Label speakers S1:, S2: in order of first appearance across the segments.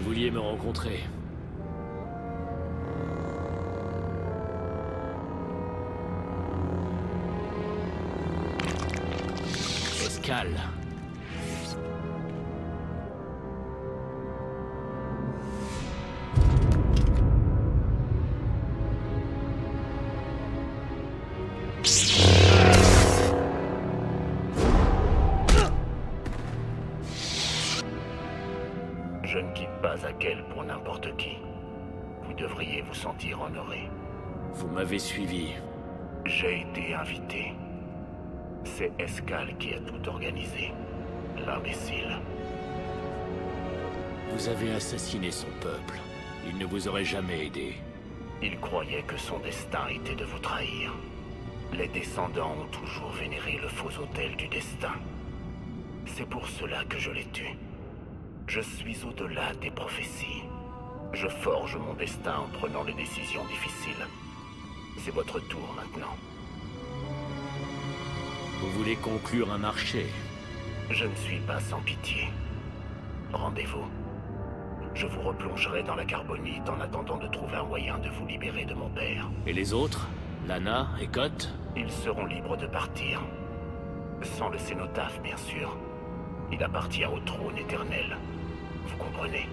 S1: vouliez me rencontrer. Escale.
S2: Je ne quitte pas Akel pour n'importe qui. Vous devriez vous sentir honoré.
S1: Vous m'avez suivi.
S2: J'ai été invité. C'est Escale qui a tout organisé. L'imbécile.
S1: Vous avez assassiné son peuple. Il ne vous aurait jamais aidé.
S2: Il croyait que son destin était de vous trahir. Les descendants ont toujours vénéré le faux autel du destin. C'est pour cela que je l'ai tué. Je suis au-delà des prophéties. Je forge mon destin en prenant les décisions difficiles. C'est votre tour maintenant.
S1: Vous voulez conclure un marché?
S2: Je ne suis pas sans pitié. Rendez-vous. Je vous replongerai dans la carbonite en attendant de trouver un moyen de vous libérer de mon père.
S1: Et les autres? Lana et Koth?
S2: Ils seront libres de partir. Sans le cénotaphe, bien sûr. Il appartient au trône éternel. Vous comprenez?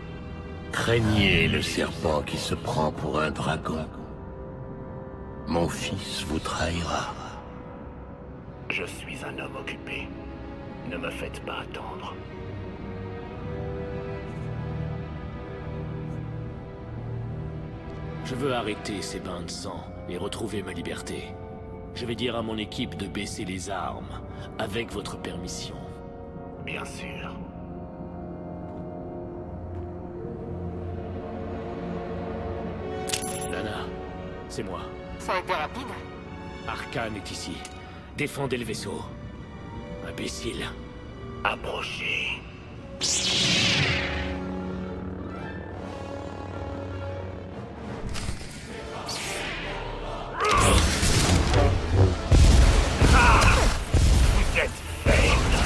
S3: Craignez le serpent qui se prend pour un dragon. Mon fils vous trahira.
S2: Je suis un homme occupé. Ne me faites pas attendre.
S1: Je veux arrêter ces bains de sang et retrouver ma liberté. Je vais dire à mon équipe de baisser les armes, avec votre permission.
S2: Bien sûr.
S1: Lana, c'est moi.
S4: Ça a été rapide?
S1: Arcane est ici. Défendez le vaisseau. Imbécile.
S2: Approchez. Vous êtes faible.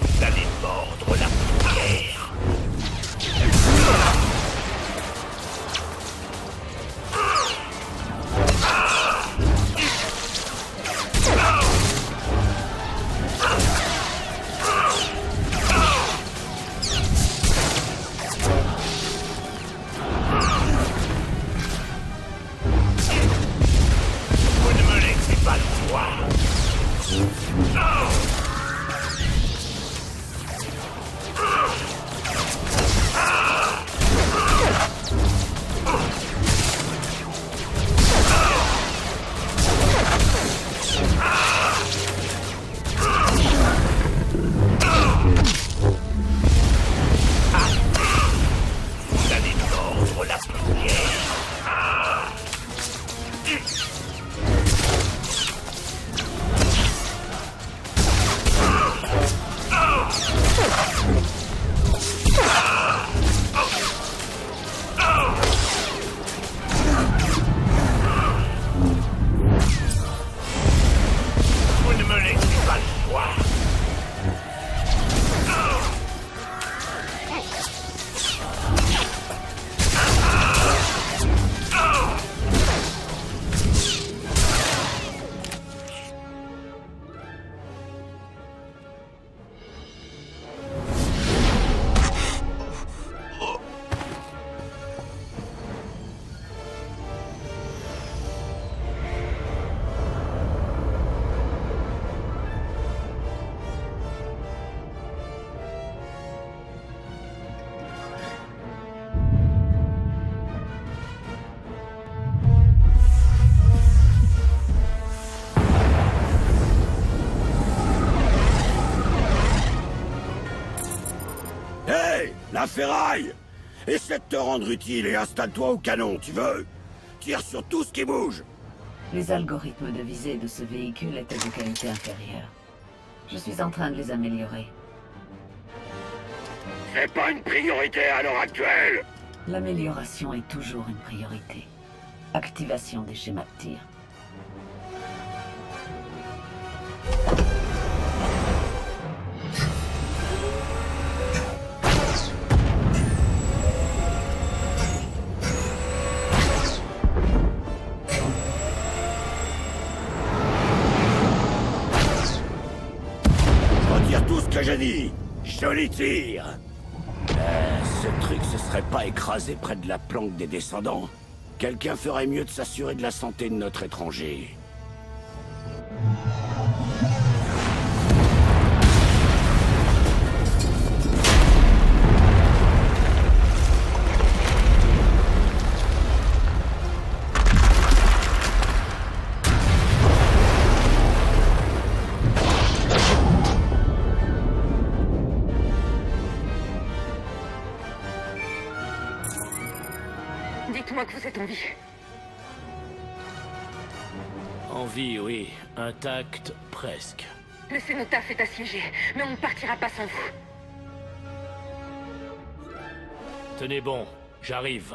S2: Vous allez mordre la poussière. Vous ne me laissez pas le voir. Vous allez mordre la poussière. Vous ne me laissez pas le choix.
S5: Hé, la ferraille! Essaie de te rendre utile et installe-toi au canon, tu veux? Tire sur tout ce qui bouge!
S4: Les algorithmes de visée de ce véhicule étaient de qualité inférieure. Je suis en train de les améliorer.
S5: C'est pas une priorité à l'heure actuelle.
S4: L'amélioration est toujours une priorité. Activation des schémas de tir.
S5: Je retire tout ce que j'ai dit. Joli tir. Ce truc se serait pas écrasé près de la planque des descendants? Quelqu'un ferait mieux de s'assurer de la santé de notre étranger.
S6: Dites-moi que vous êtes en vie.
S1: En vie, oui. Intact, presque.
S6: Le cénotaphe est assiégé, mais on ne partira pas sans vous.
S1: Tenez bon, j'arrive.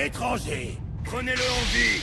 S5: Étranger, prenez-le en vue.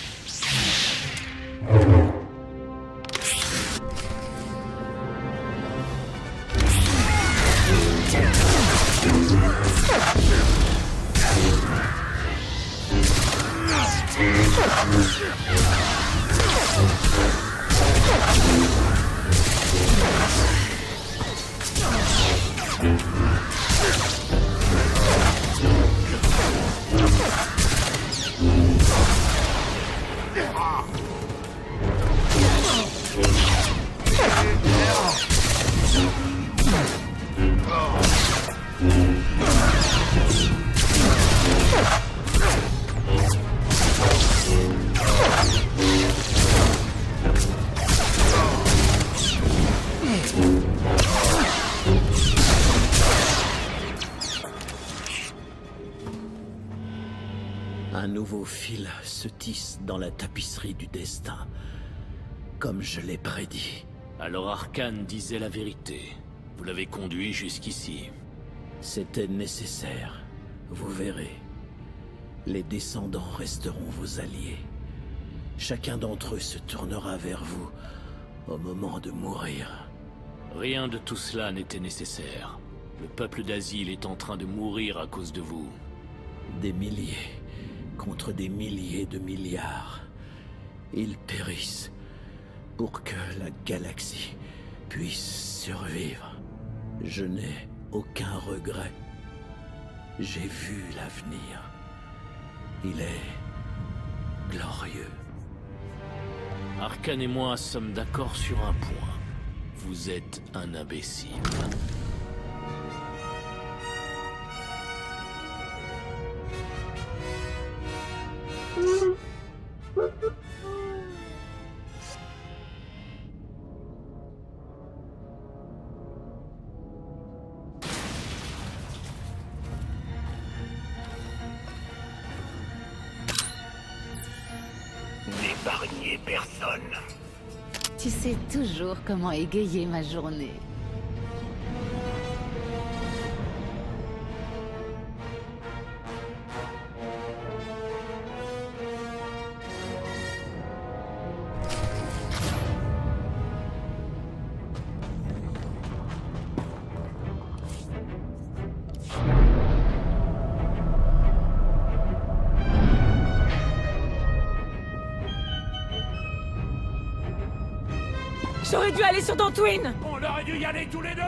S1: Un nouveau fil se tisse dans la tapisserie du destin, comme je l'ai prédit. Alors Arcane disait la vérité. Vous l'avez conduit jusqu'ici. C'était nécessaire. Vous verrez. Les descendants resteront vos alliés. Chacun d'entre eux se tournera vers vous au moment de mourir. Rien de tout cela n'était nécessaire. Le peuple d'Azil est en train de mourir à cause de vous. Des milliers contre des milliers de milliards. Ils périssent pour que la galaxie puisse survivre. Je n'ai aucun regret. J'ai vu l'avenir. Il est glorieux. Arcane et moi sommes d'accord sur un point. Vous êtes un imbécile.
S2: N'épargnez personne.
S7: Tu sais toujours comment égayer ma journée.
S6: J'aurais dû aller sur Dantooine!
S5: On aurait dû y aller tous les deux.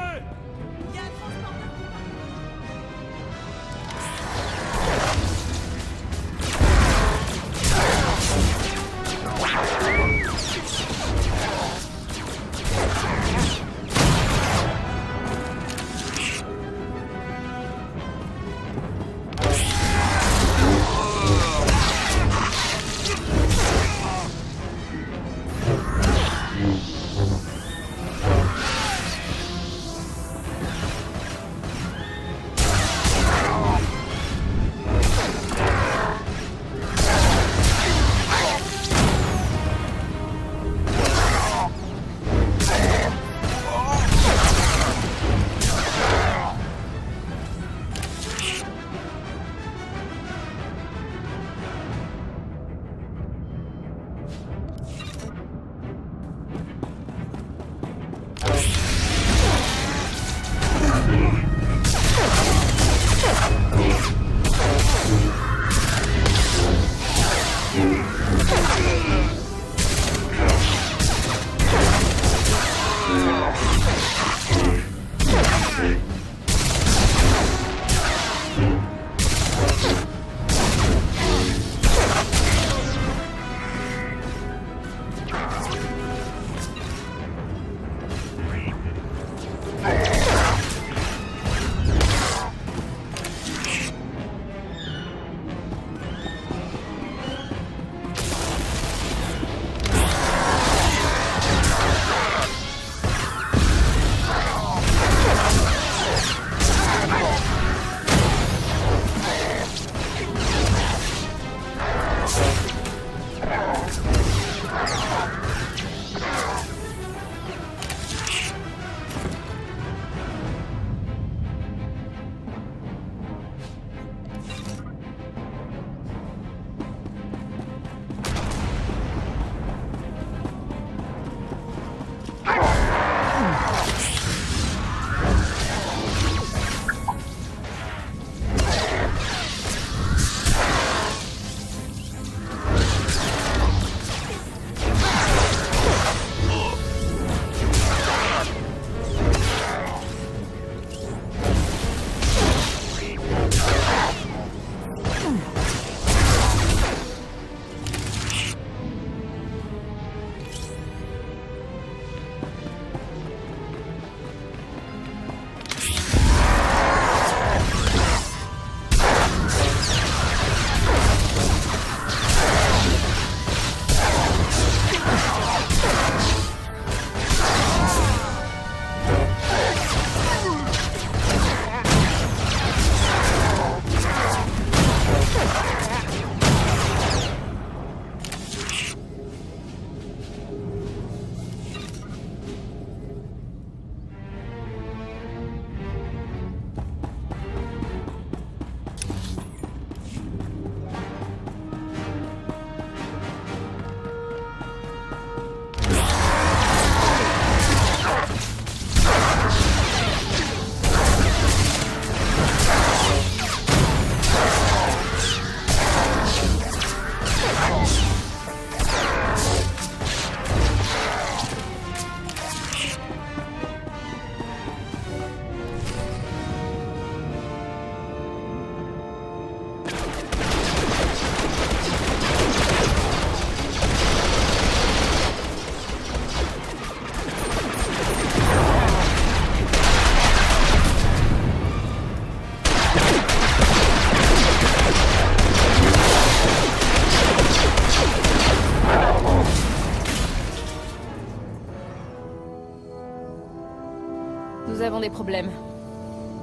S8: avons des problèmes.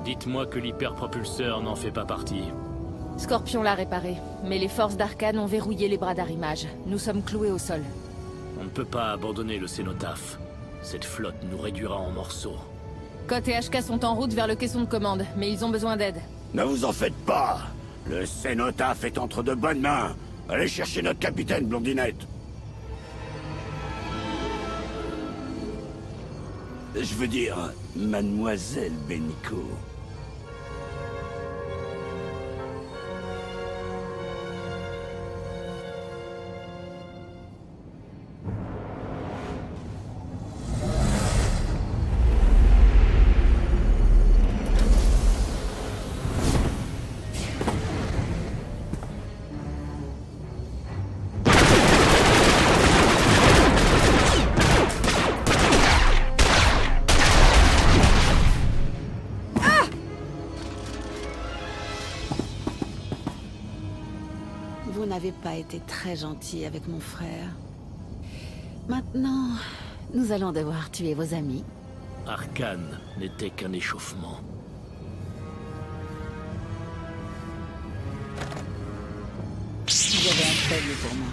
S1: Dites-moi que l'hyperpropulseur n'en fait pas partie.
S8: Scorpion l'a réparé, mais les forces d'Arcane ont verrouillé les bras d'arrimage. Nous sommes cloués au sol.
S1: On ne peut pas abandonner le cénotaphe. Cette flotte nous réduira en morceaux.
S8: Cote et HK sont en route vers le caisson de commande, mais ils ont besoin d'aide.
S5: Ne vous en faites pas. Le cénotaphe est entre de bonnes mains. Allez chercher notre capitaine, Blondinette. Je veux dire, mademoiselle Beniko.
S7: Vous n'avez pas été très gentil avec mon frère. Maintenant, nous allons devoir tuer vos amis.
S1: Arcane n'était qu'un échauffement.
S7: Vous avez un faible pour moi.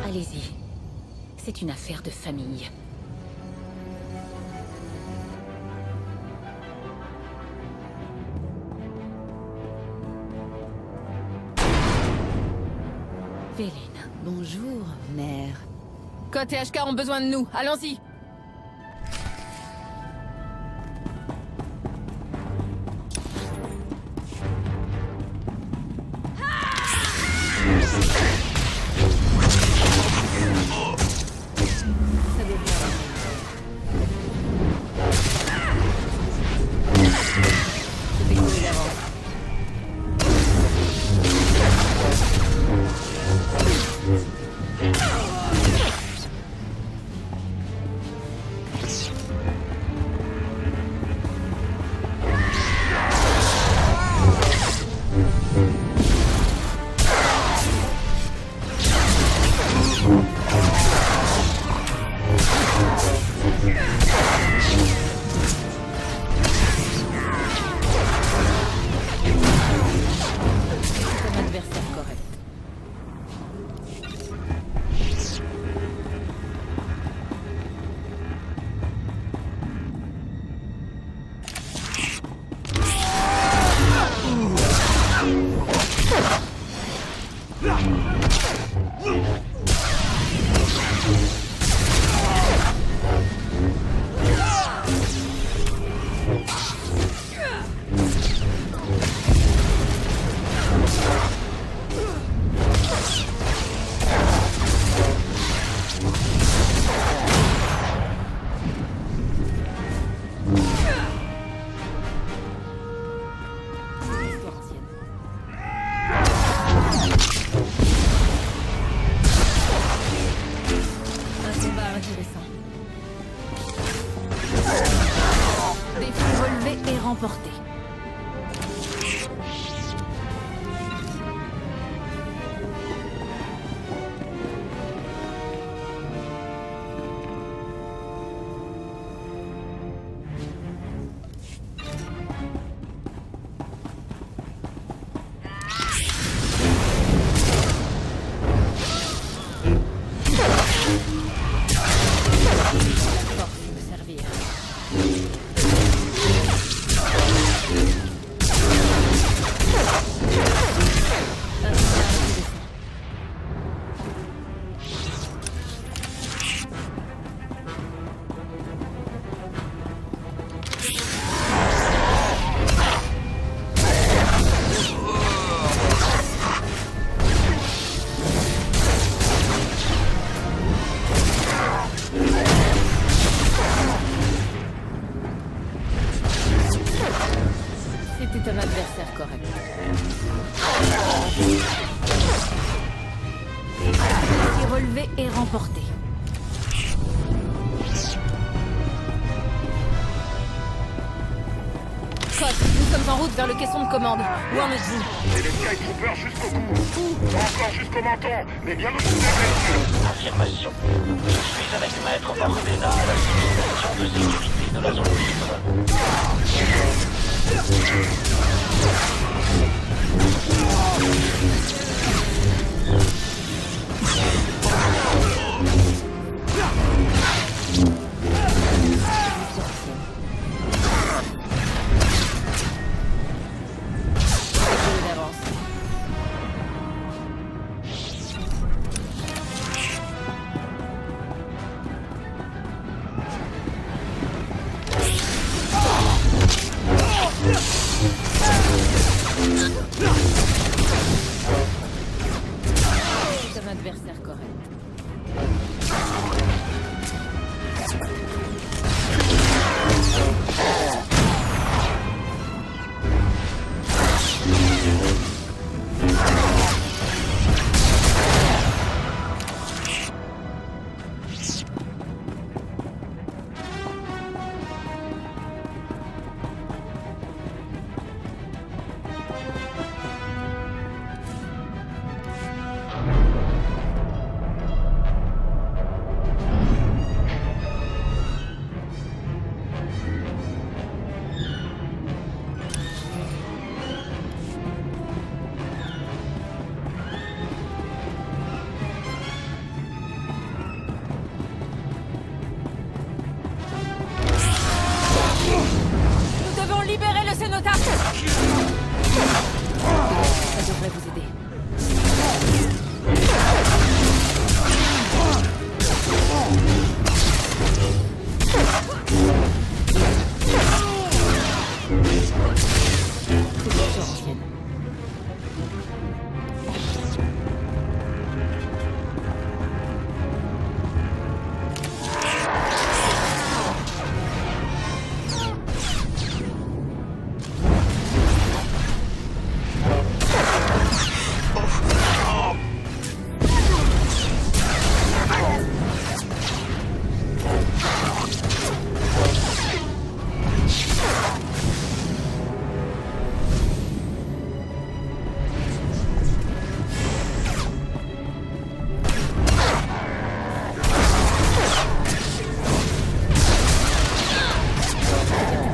S9: Allez-y. C'est une affaire de famille. Vélène.
S7: Bonjour, mère.
S8: Cote et HK ont besoin de nous, allons-y! Ça devrait aller. C'était cool d'avance. Comme adversaire correct. C'est l'histoire ancienne. Un combat intéressant. Défi relevé et remporté. La force me servir. Un combat intéressant. sommes en route vers le caisson de commande. Où en êtes-vous?
S10: Et les Skytroopers jusqu'au cou. Pas encore jusqu'au menton, mais bien au-dessus des véhicules.
S3: Affirmation. Je suis avec Maître Bordena à la station de sécurité de la zone libre.
S8: C'est un adversaire correct. Nous devons libérer le cénotaphe. Ça devrait vous aider. C'est une ancienne.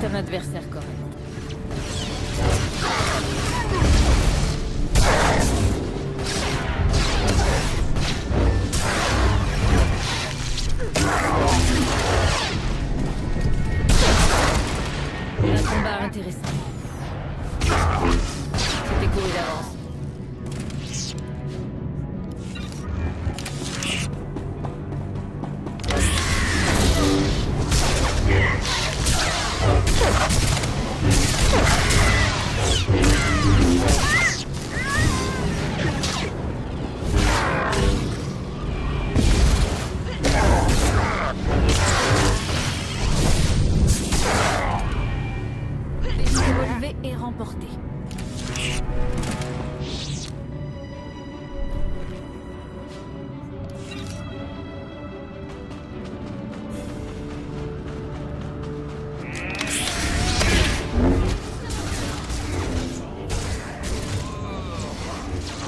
S8: C'est un adversaire correct. Un combat intéressant. C'était couru d'avance. Défi relevé et remporté.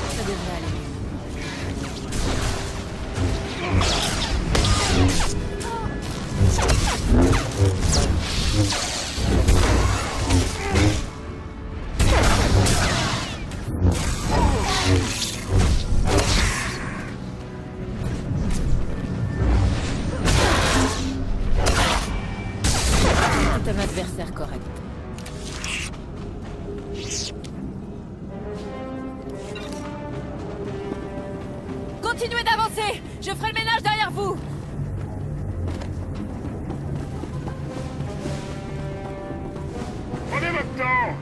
S8: Ça devrait aller mieux. C'est un adversaire correct. Continuez d'avancer! Je ferai le ménage derrière vous!
S10: Prenez votre temps.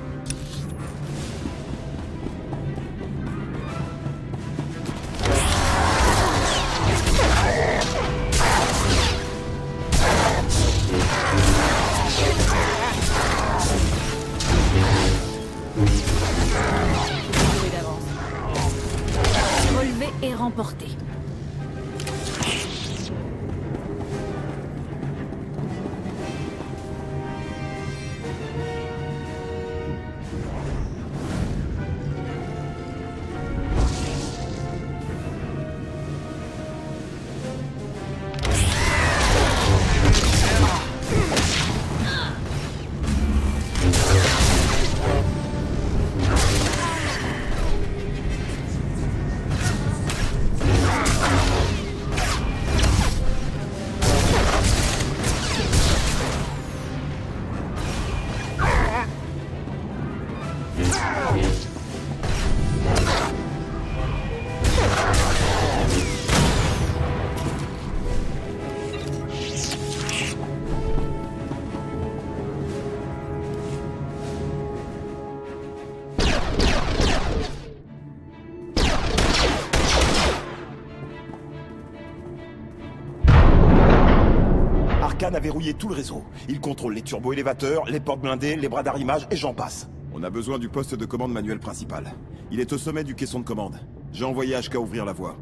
S11: Arcane a verrouillé tout le réseau. Il contrôle les turbo-élévateurs, les portes blindées, les bras d'arrimage et j'en passe.
S12: On a besoin du poste de commande manuel principal. Il est au sommet du caisson de commande. J'ai envoyé HK ouvrir la voie.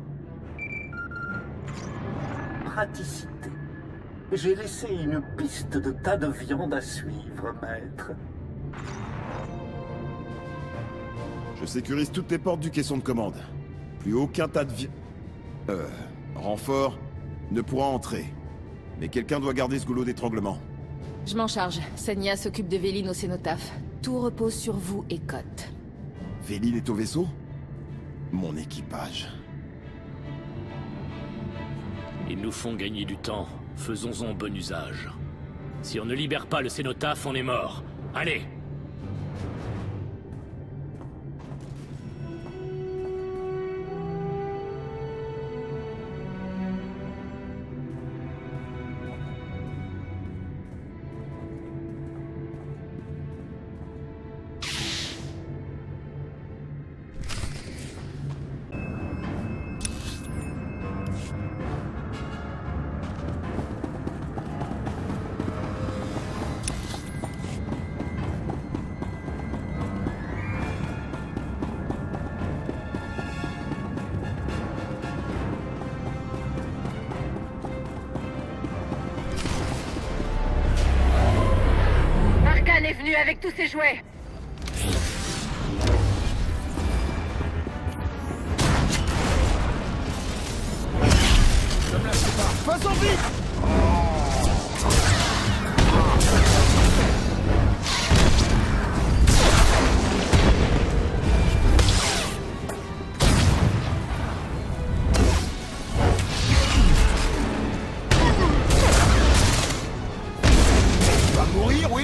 S13: Praticité. J'ai laissé une piste de tas de viande à suivre, maître.
S12: Je sécurise toutes les portes du caisson de commande. Plus aucun tas de renfort ne pourra entrer. Mais quelqu'un doit garder ce goulot d'étranglement.
S8: Je m'en charge. Senya s'occupe de Véline au cénotaphe. Tout repose sur vous et Cotte.
S12: Véline est au vaisseau? Mon équipage.
S1: Ils nous font gagner du temps. Faisons-en bon usage. Si on ne libère pas le cénotaphe, on est mort. Allez!
S6: Arcane est venu avec tous ses jouets.
S10: Faisons vite!
S11: Va mourir, oui?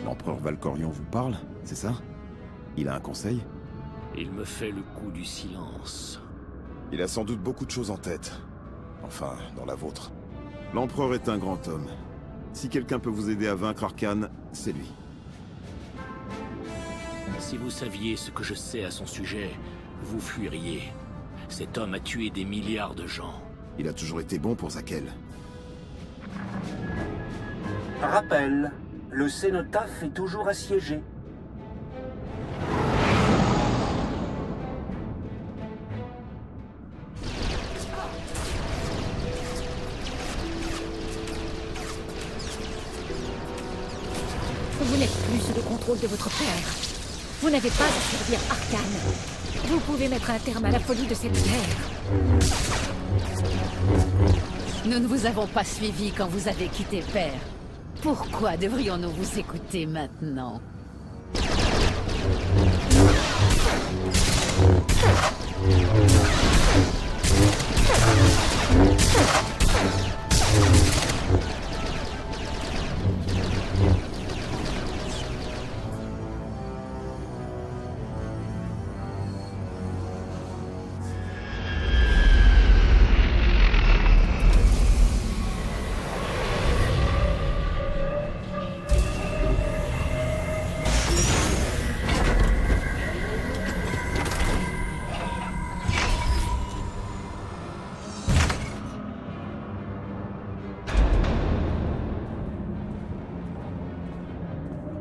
S12: L'empereur Valkorion vous parle, c'est ça? Il a un conseil?
S1: Il me fait le coup du silence.
S12: Il a sans doute beaucoup de choses en tête. Enfin, dans la vôtre. L'empereur est un grand homme. Si quelqu'un peut vous aider à vaincre Arcane, c'est lui.
S1: Si vous saviez ce que je sais à son sujet, vous fuiriez. Cet homme a tué des milliards de gens.
S12: Il a toujours été bon pour Zakel.
S13: Rappel, le cénotaphe est toujours assiégé.
S9: Vous n'êtes plus sous le contrôle de votre père. Vous n'avez pas à servir Arcane. Vous pouvez mettre un terme à la folie de cette guerre.
S7: Nous ne vous avons pas suivi quand vous avez quitté Père. Pourquoi devrions-nous vous écouter maintenant?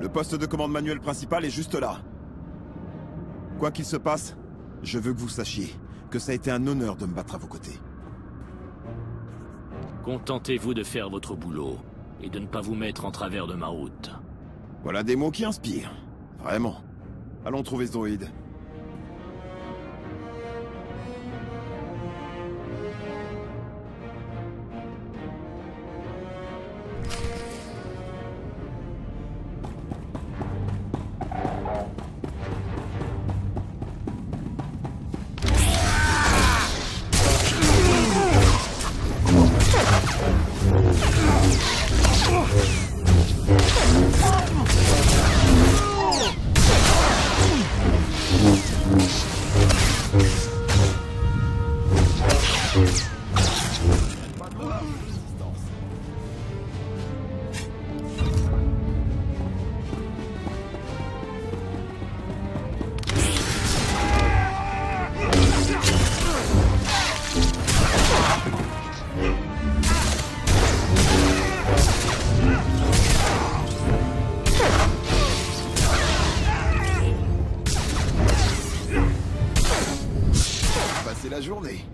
S12: Le poste de commande manuel principal est juste là. Quoi qu'il se passe, je veux que vous sachiez que ça a été un honneur de me battre à vos côtés.
S1: Contentez-vous de faire votre boulot, et de ne pas vous mettre en travers de ma route.
S12: Voilà des mots qui inspirent. Vraiment. Allons trouver ce droïde. Passer la journée.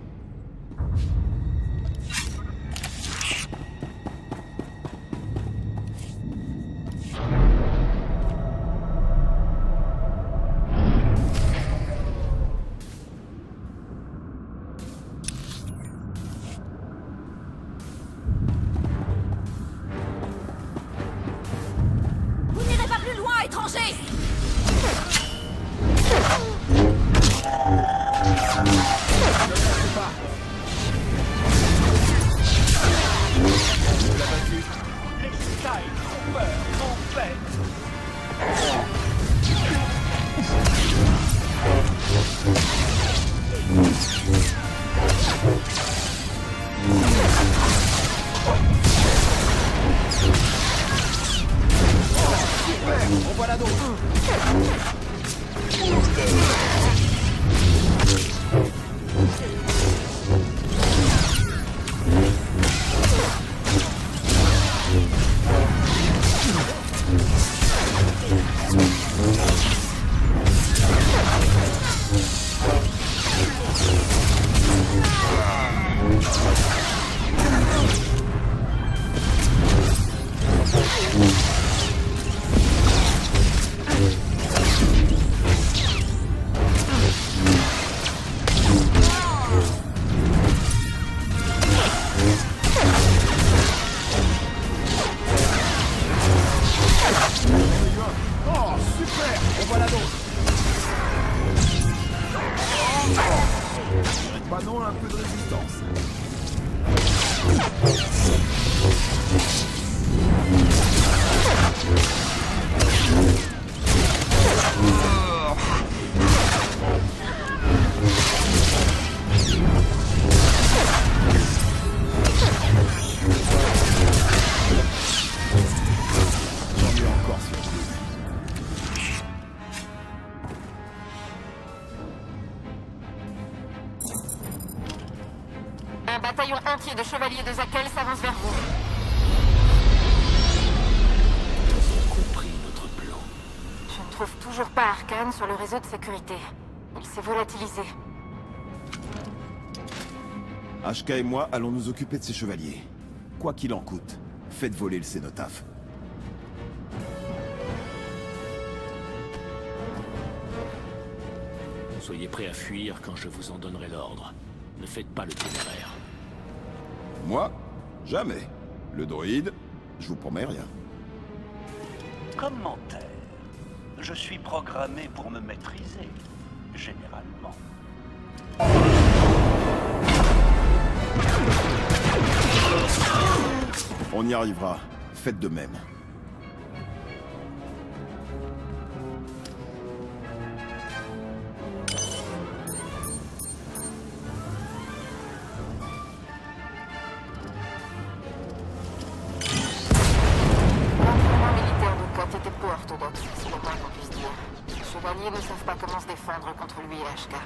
S14: Vous n'irez pas plus loin, étranger!
S5: On voit la d'autres. Oh, super! On voit la d'autres.
S12: Pas non, un peu de résistance.
S8: Un bataillon entier de chevaliers de Zakel s'avance vers vous.
S1: Ils ont compris notre plan.
S8: Je ne trouve toujours pas Arcane sur le réseau de sécurité. Il s'est volatilisé.
S12: HK et moi allons nous occuper de ces chevaliers. Quoi qu'il en coûte, faites voler le cénotaphe.
S1: Soyez prêts à fuir quand je vous en donnerai l'ordre. Ne faites pas le téméraire.
S12: Moi? Jamais. Le droïde, je vous promets rien.
S15: Commentaire. Je suis programmé pour me maîtriser, généralement.
S12: On y arrivera. Faites de même.
S8: L'entraînement militaire de Koth était peu orthodoxe, c'est le moins qu'on puisse dire. Les chevaliers ne savent pas comment se défendre contre lui et HK.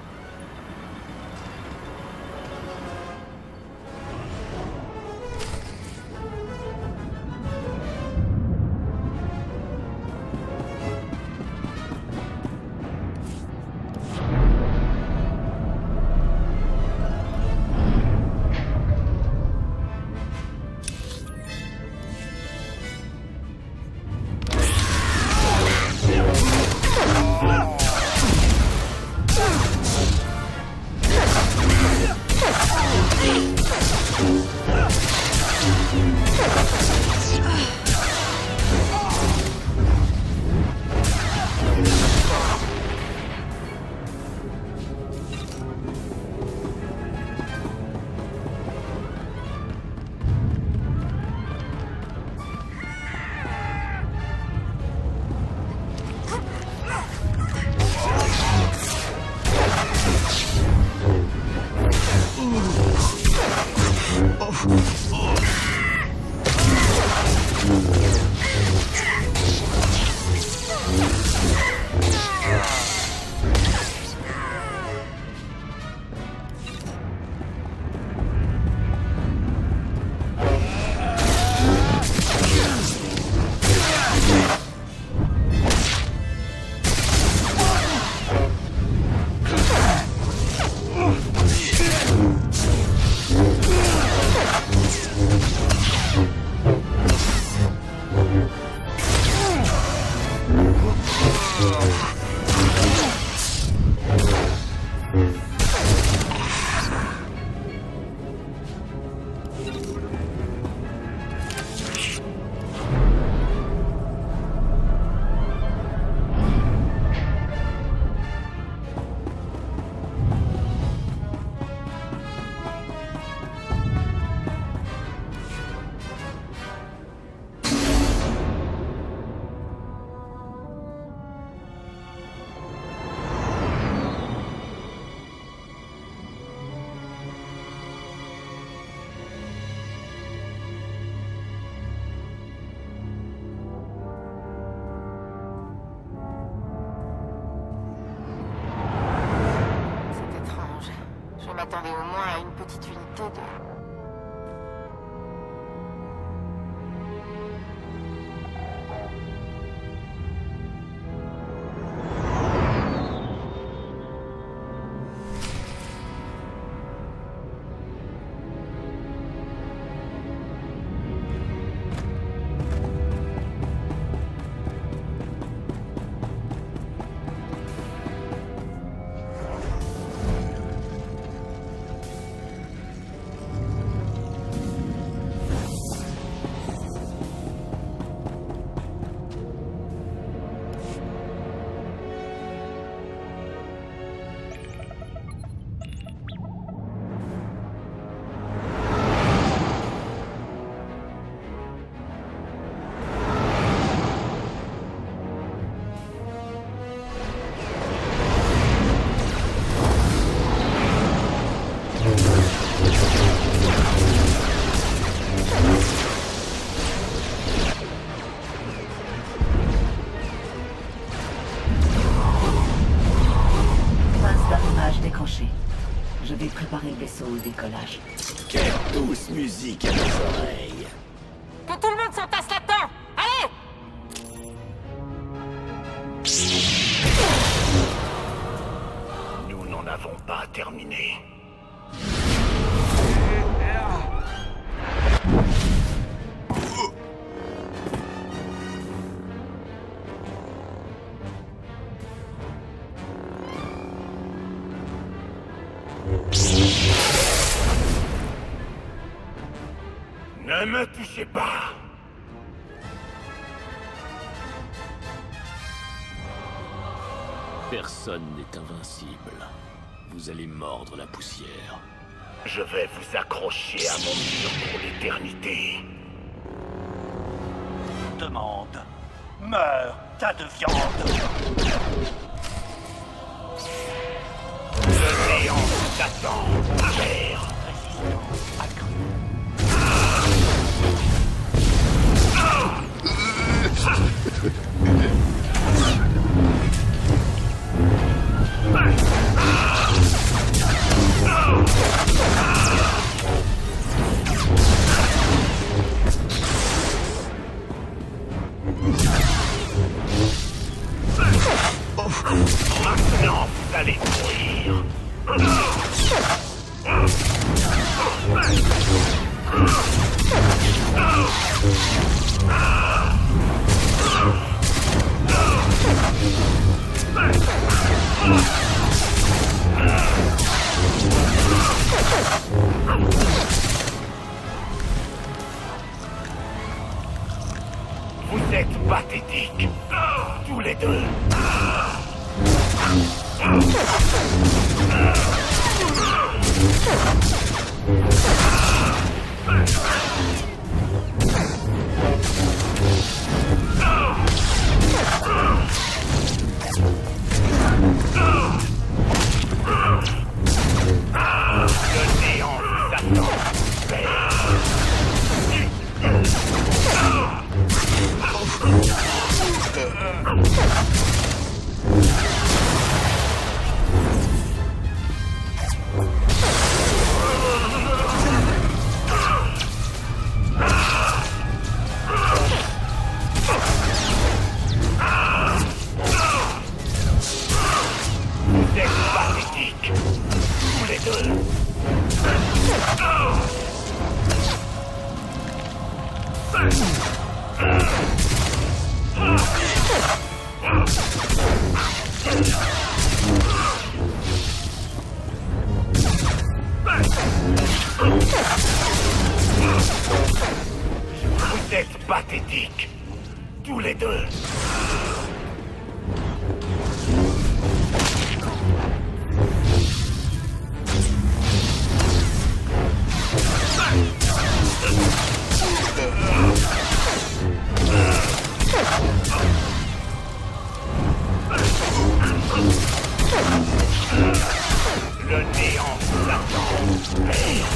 S8: Je m'attendais au moins à une petite unité de...
S4: Je vais préparer le vaisseau au décollage.
S5: Quelle douce musique à mes oreilles.
S8: Que tout le monde s'entasse là-dedans! Allez!
S2: Nous n'en avons pas terminé. Ne me touchez pas!
S1: Personne n'est invincible. Vous allez mordre la poussière.
S2: Je vais vous accrocher à mon mur pour l'éternité.
S15: Demande. Meurs, tas de viande.
S2: Le néant vous attend, ma mère.
S15: Résistance accrue.
S2: Maintenant, vous allez mourir. êtes pathétiques. Tous les deux. Le néant vous attend.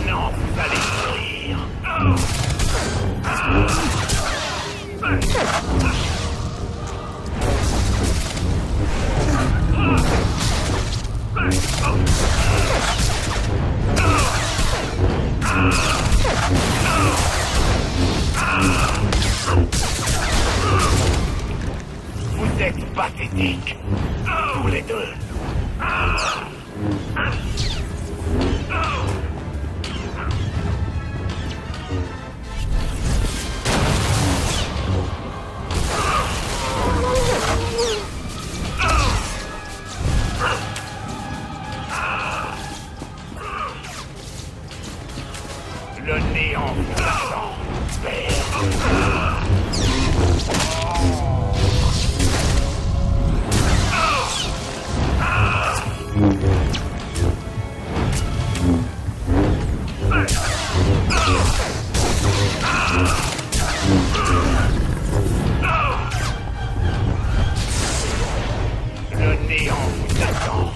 S2: Non, vous allez mourir. Vous êtes pathétiques. Tous les deux. Le néant vous attend, père. Le néant vous attend.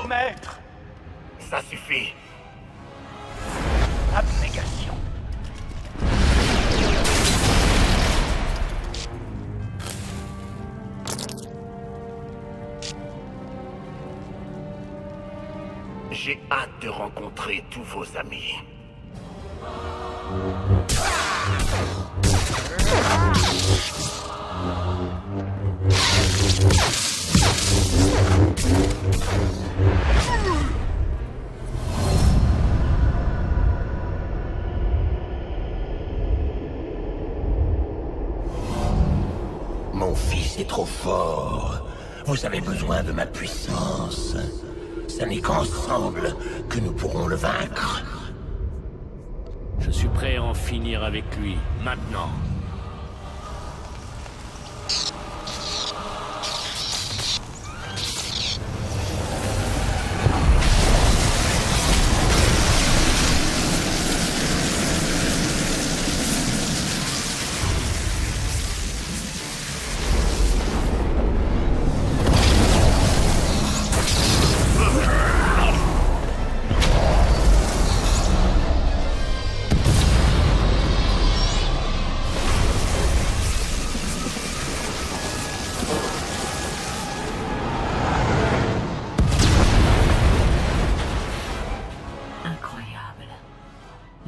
S15: Maître,
S2: Ça suffit.
S15: abnégation.
S2: J'ai hâte de rencontrer tous vos amis.
S3: Mon fils est trop fort. Vous avez besoin de ma puissance. Ce n'est qu'ensemble que nous pourrons le vaincre.
S1: Je suis prêt à en finir avec lui, maintenant.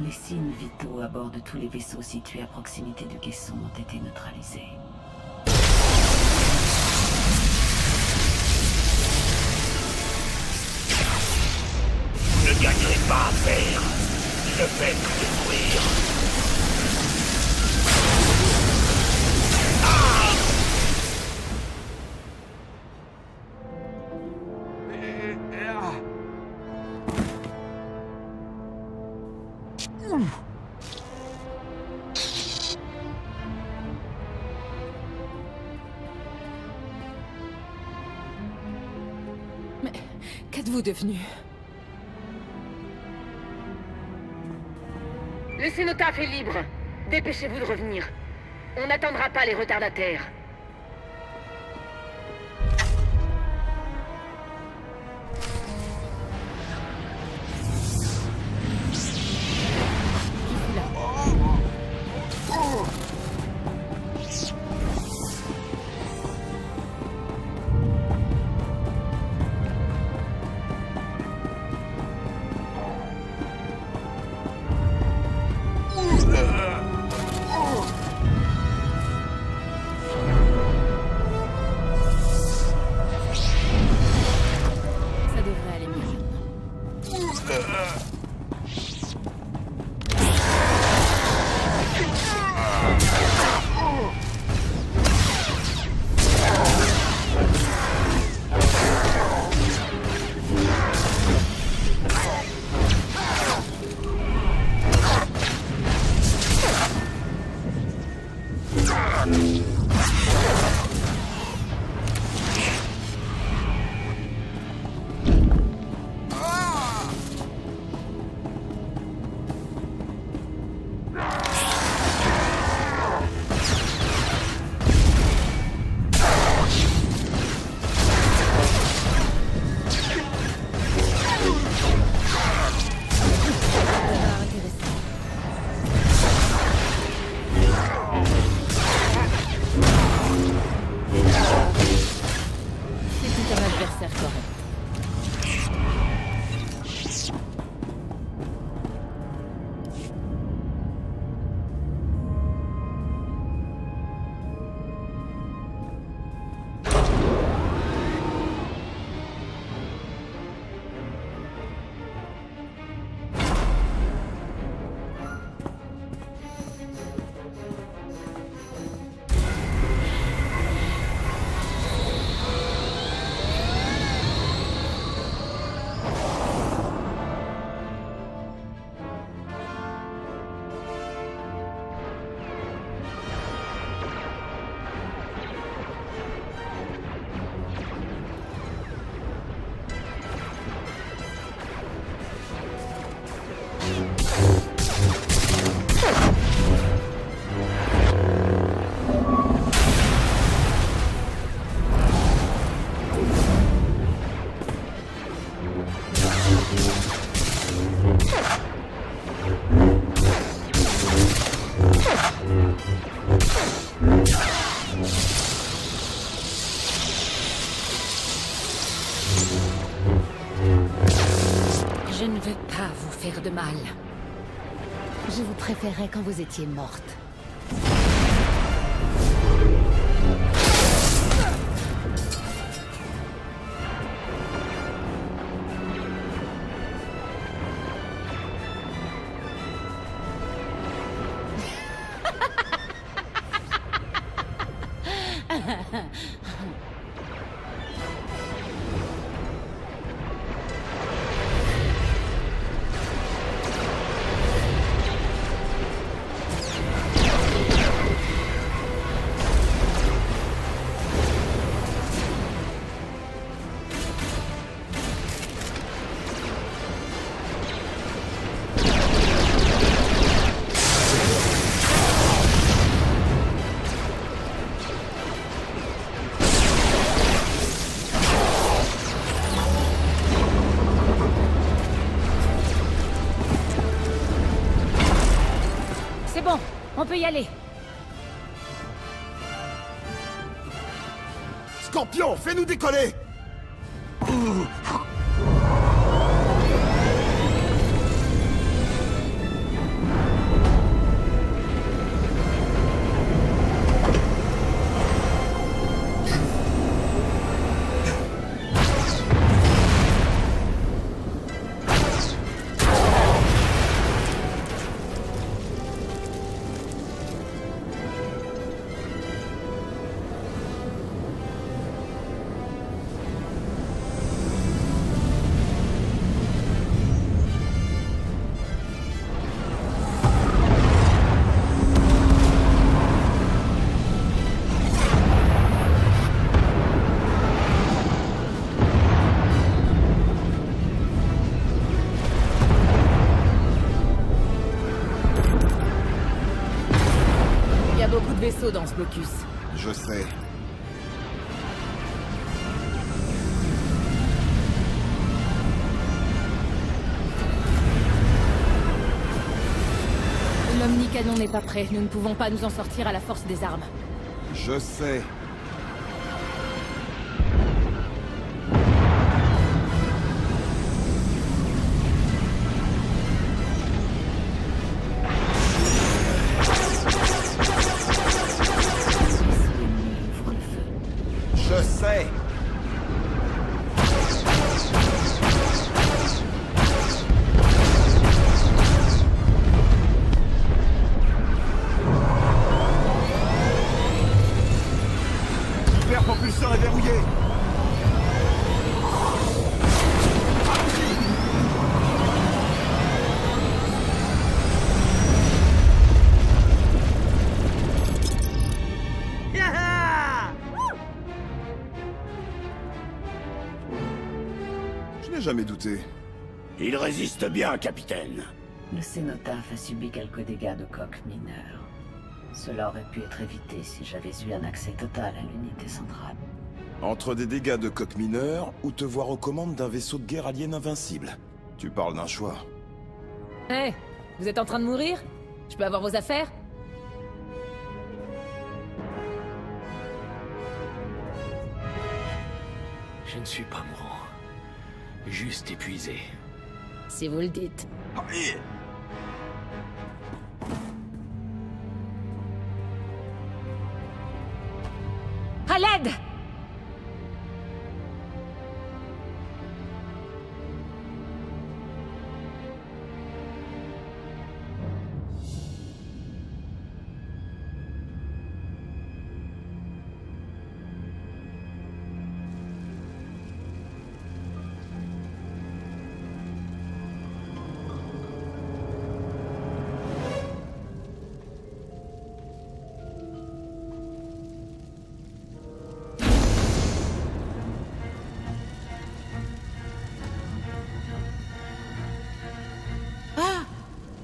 S4: Les signes vitaux à bord de tous les vaisseaux situés à proximité du caisson ont été neutralisés.
S2: Vous ne gagnerez pas à faire. Je vais tout détruire.
S9: Mais qu'êtes-vous devenu?
S6: Le cénotaphe est libre. Dépêchez-vous de revenir. On n'attendra pas les retardataires.
S7: l'air correct.
S9: Je ne veux pas vous faire de mal.
S7: Je vous préférais quand vous étiez morte.
S9: C'est bon, on peut y aller.
S11: Scorpion, fais-nous décoller!
S7: Il y a beaucoup de vaisseaux dans ce blocus.
S12: Je sais.
S7: L'omnicanon n'est pas prêt. Nous ne pouvons pas nous en sortir à la force des armes.
S12: Je sais. Je sais. L'hyperpropulseur est verrouillé. Je n'ai jamais douté.
S5: Il résiste bien, capitaine.
S4: Le cénotaphe a subi quelques dégâts de coque mineurs. Cela aurait pu être évité si j'avais eu un accès total à l'unité centrale.
S11: Entre des dégâts de coque mineur ou te voir aux commandes d'un vaisseau de guerre alien invincible. Tu parles d'un choix.
S7: Hé, vous êtes en train de mourir? Je peux avoir vos affaires?
S1: Je ne suis pas mourant. Juste épuisé.
S7: Si vous le dites.
S9: À l'aide!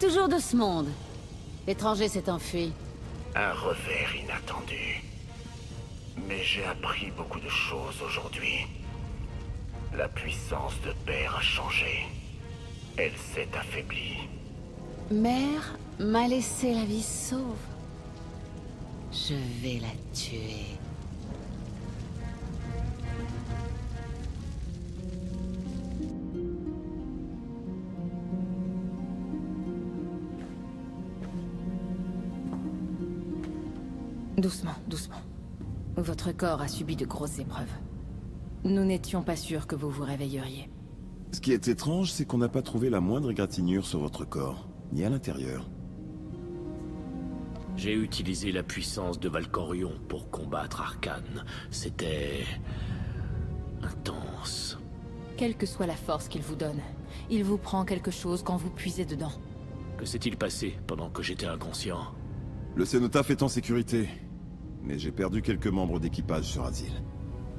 S7: Toujours de ce monde. L'étranger s'est enfui.
S2: Un revers inattendu. Mais j'ai appris beaucoup de choses aujourd'hui. La puissance de Père a changé. Elle s'est affaiblie.
S7: Mère m'a laissé la vie sauve. Je vais la tuer.
S16: Doucement, doucement. Votre corps a subi de grosses épreuves. Nous n'étions pas sûrs que vous vous réveilleriez.
S12: Ce qui est étrange, c'est qu'on n'a pas trouvé la moindre égratignure sur votre corps, ni à l'intérieur.
S1: J'ai utilisé la puissance de Valkorion pour combattre Arcane. C'était... intense.
S16: Quelle que soit la force qu'il vous donne, il vous prend quelque chose quand vous puisez dedans.
S1: Que s'est-il passé pendant que j'étais inconscient?
S12: Le cénotaphe est en sécurité, mais j'ai perdu quelques membres d'équipage sur Azil.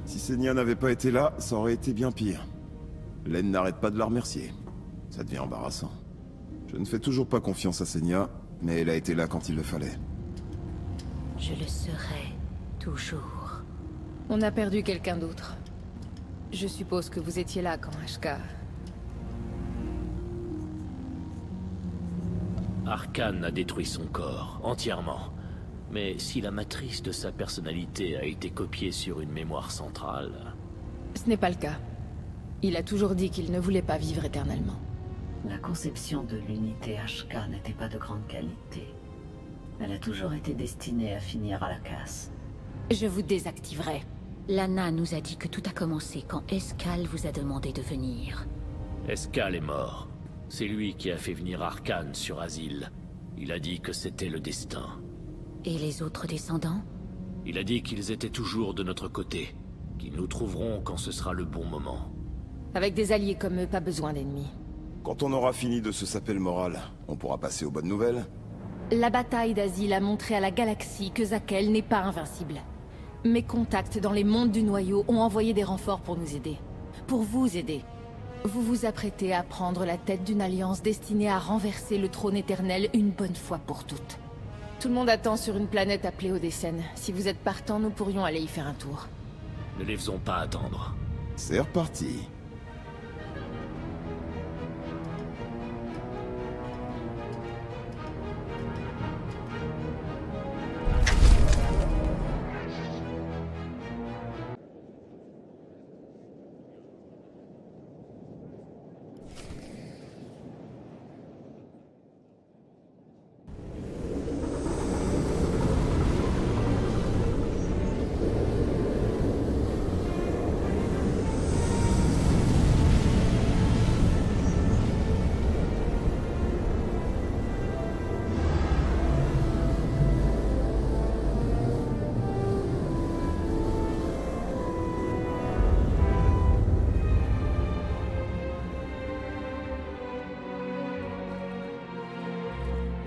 S12: Si Senya n'avait pas été là, ça aurait été bien pire. Len n'arrête pas de la remercier. Ça devient embarrassant. Je ne fais toujours pas confiance à Senya, mais elle a été là quand il le fallait.
S9: Je le serai, toujours.
S16: On a perdu quelqu'un d'autre. Je suppose que vous étiez là quand Ashka...
S1: Arcane a détruit son corps, entièrement. Mais si la matrice de sa personnalité a été copiée sur une mémoire centrale...
S16: Ce n'est pas le cas. Il a toujours dit qu'il ne voulait pas vivre éternellement.
S4: La conception de l'unité HK n'était pas de grande qualité. Elle a toujours été destinée à finir à la casse.
S9: Je vous désactiverai. Lana nous a dit que tout a commencé quand Escal vous a demandé de venir.
S1: Escal est mort. C'est lui qui a fait venir Arcane sur Azil. Il a dit que c'était le destin.
S9: Et les autres descendants?
S1: Il a dit qu'ils étaient toujours de notre côté. Qu'ils nous trouveront quand ce sera le bon moment.
S16: Avec des alliés comme eux, pas besoin d'ennemis.
S12: Quand on aura fini de se saper le moral, on pourra passer aux bonnes nouvelles.
S16: La bataille d'Azil a montré à la galaxie que Zakel n'est pas invincible. Mes contacts dans les mondes du noyau ont envoyé des renforts pour nous aider. Pour vous aider. Vous vous apprêtez à prendre la tête d'une alliance destinée à renverser le trône éternel une bonne fois pour toutes. Tout le monde attend sur une planète appelée Odécène. Si vous êtes partant, nous pourrions aller y faire un tour.
S1: Ne les faisons pas attendre.
S12: C'est reparti.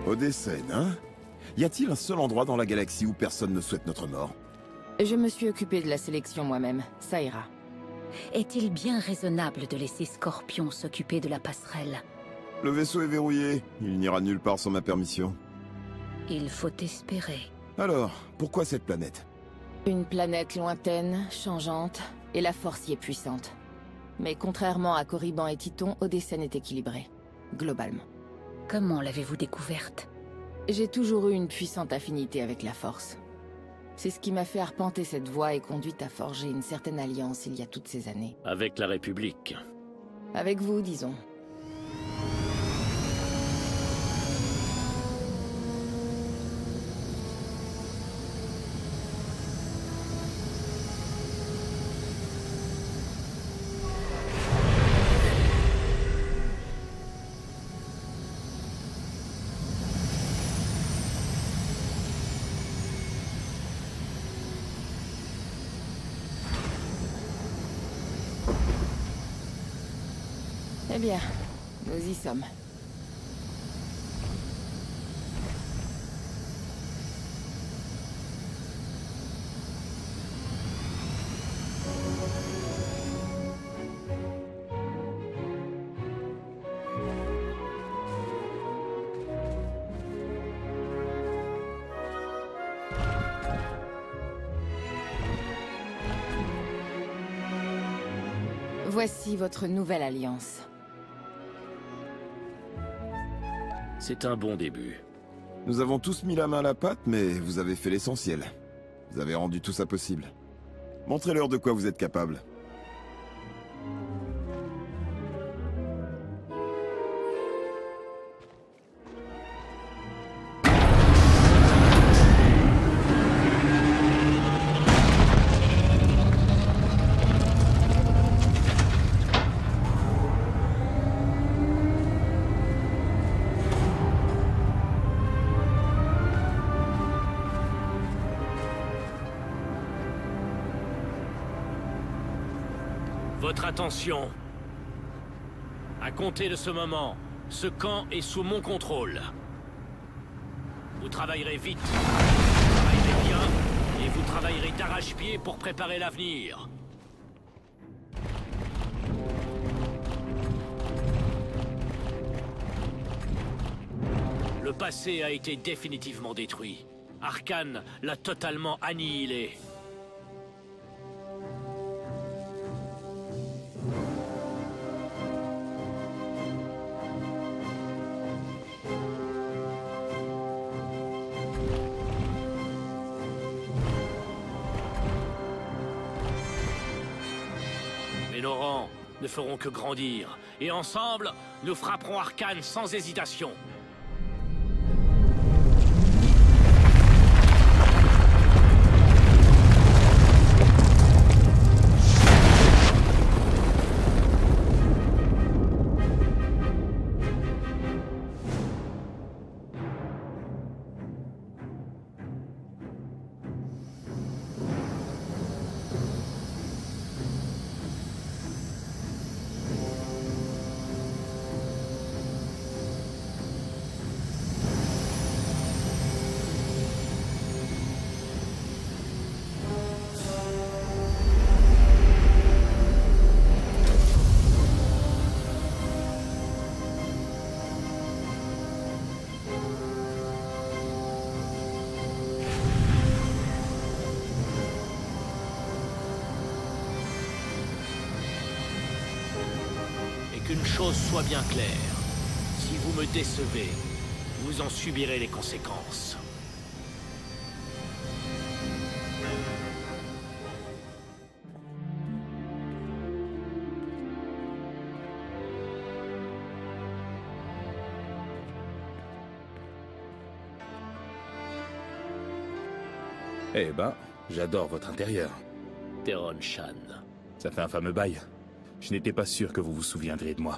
S12: Odécène, hein? Y a-t-il un seul endroit dans la galaxie où personne ne souhaite notre mort?
S16: Je me suis occupé de la sélection moi-même. Ça ira.
S9: Est-il bien raisonnable de laisser Scorpion s'occuper de la passerelle?
S12: Le vaisseau est verrouillé. Il n'ira nulle part sans ma permission.
S9: Il faut espérer.
S12: Alors, pourquoi cette planète?
S16: Une planète lointaine, changeante, et la force y est puissante. Mais contrairement à Korriban et Titon, Odécène est équilibrée. Globalement.
S9: Comment l'avez-vous découverte?
S16: J'ai toujours eu une puissante affinité avec la force. C'est ce qui m'a fait arpenter cette voie et conduite à forger une certaine alliance il y a toutes ces années.
S1: Avec la République.
S16: Avec vous, disons. Eh bien, nous y sommes. Voici votre nouvelle alliance.
S1: C'est un bon début.
S12: Nous avons tous mis la main à la pâte, mais vous avez fait l'essentiel. Vous avez rendu tout ça possible. Montrez-leur de quoi vous êtes capable.
S1: Votre attention. À compter de ce moment, ce camp est sous mon contrôle. Vous travaillerez vite, vous travaillerez bien, et vous travaillerez d'arrache-pied pour préparer l'avenir. Le passé a été définitivement détruit. Arcane l'a totalement annihilé. Mais nos rangs ne feront que grandir, et ensemble, nous frapperons Arcane sans hésitation. Qu'une chose soit bien claire, si vous me décevez, vous en subirez les conséquences.
S17: Eh ben, j'adore votre intérieur.
S1: Teron Shan.
S17: Ça fait un fameux bail. Je n'étais pas sûr que vous vous souviendriez de moi.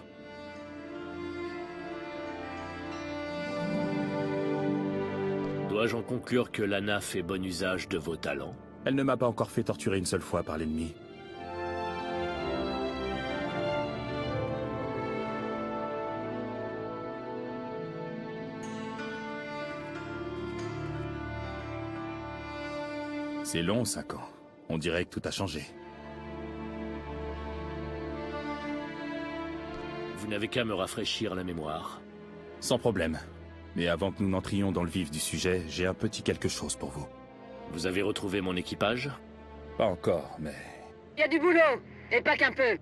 S1: Dois-je en conclure que Lana fait bon usage de vos talents?
S17: Elle ne m'a pas encore fait torturer une seule fois par l'ennemi. C'est long, 5 ans. On dirait que tout a changé.
S1: Vous n'avez qu'à me rafraîchir la mémoire.
S17: Sans problème. Mais avant que nous n'entrions dans le vif du sujet, j'ai un petit quelque chose pour vous.
S1: Vous avez retrouvé mon équipage?
S17: Pas encore, mais...
S6: Il y a du boulot, et pas qu'un peu.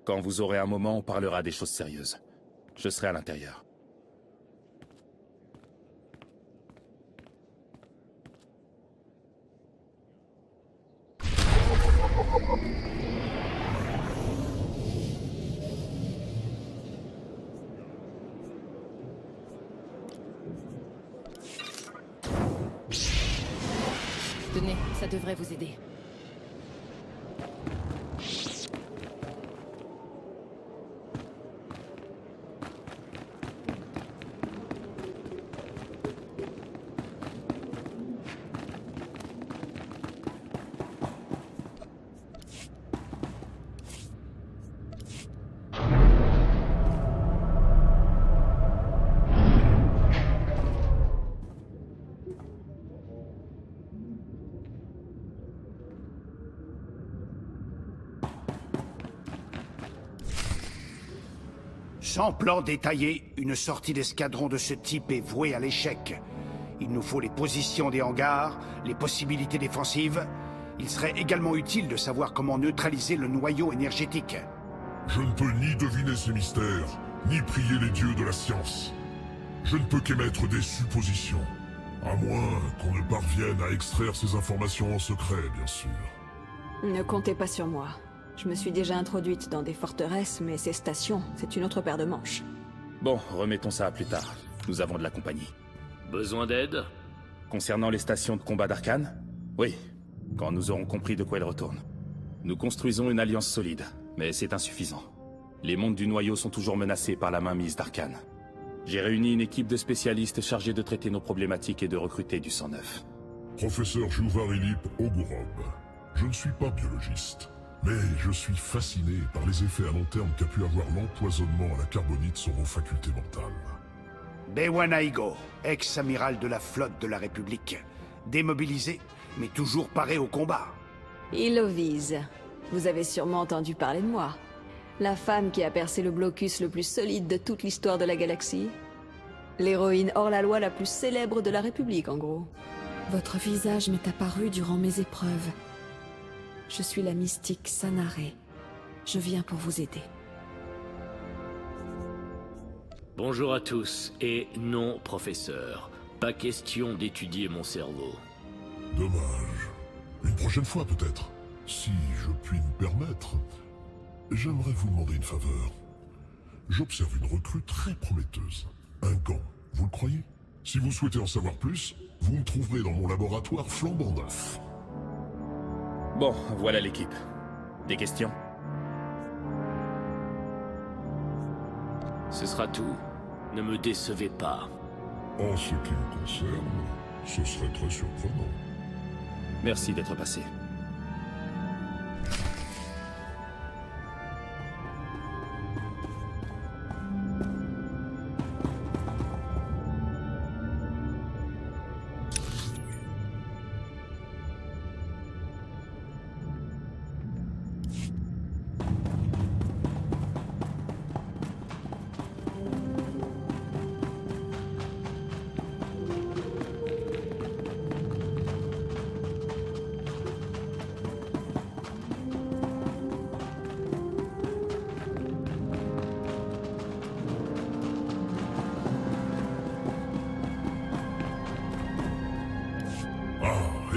S17: Quand vous aurez un moment, on parlera des choses sérieuses. Je serai à l'intérieur.
S16: Tenez, ça devrait vous aider.
S5: Sans plan détaillé, une sortie d'escadron de ce type est vouée à l'échec. Il nous faut les positions des hangars, les possibilités défensives. Il serait également utile de savoir comment neutraliser le noyau énergétique.
S10: Je ne peux ni deviner ces mystères, ni prier les dieux de la science. Je ne peux qu'émettre des suppositions. À moins qu'on ne parvienne à extraire ces informations en secret, bien sûr.
S18: Ne comptez pas sur moi. Je me suis déjà introduite dans des forteresses, mais ces stations, c'est une autre paire de manches.
S17: Bon, remettons ça à plus tard. Nous avons de la compagnie.
S1: Besoin d'aide?
S17: Concernant les stations de combat d'Arkane? Oui, quand nous aurons compris de quoi elles retournent. Nous construisons une alliance solide, mais c'est insuffisant. Les mondes du noyau sont toujours menacés par la mainmise d'Arkane. J'ai réuni une équipe de spécialistes chargés de traiter nos problématiques et de recruter du sang neuf.
S10: Professeur Jouvarilip Ogorob, je ne suis pas biologiste. Mais je suis fasciné par les effets à long terme qu'a pu avoir l'empoisonnement à la carbonite sur vos facultés mentales.
S5: Dewan Aigo, ex-amiral de la flotte de la République. Démobilisé, mais toujours paré au combat.
S18: Ilovise, vous avez sûrement entendu parler de moi. La femme qui a percé le blocus le plus solide de toute l'histoire de la galaxie. L'héroïne hors-la-loi la plus célèbre de la République, en gros. Votre visage m'est apparu durant mes épreuves. Je suis la mystique Sanare. Je viens pour vous aider.
S1: Bonjour à tous, et non, professeur. Pas question d'étudier mon cerveau.
S10: Dommage. Une prochaine fois, peut-être. Si je puis me permettre, j'aimerais vous demander une faveur. J'observe une recrue très prometteuse. Un gant, vous le croyez? Si vous souhaitez en savoir plus, vous me trouverez dans mon laboratoire flambant neuf.
S17: Bon, voilà l'équipe. Des questions?
S1: Ce sera tout. Ne me décevez pas.
S10: En ce qui me concerne, ce serait très surprenant.
S17: Merci d'être passé.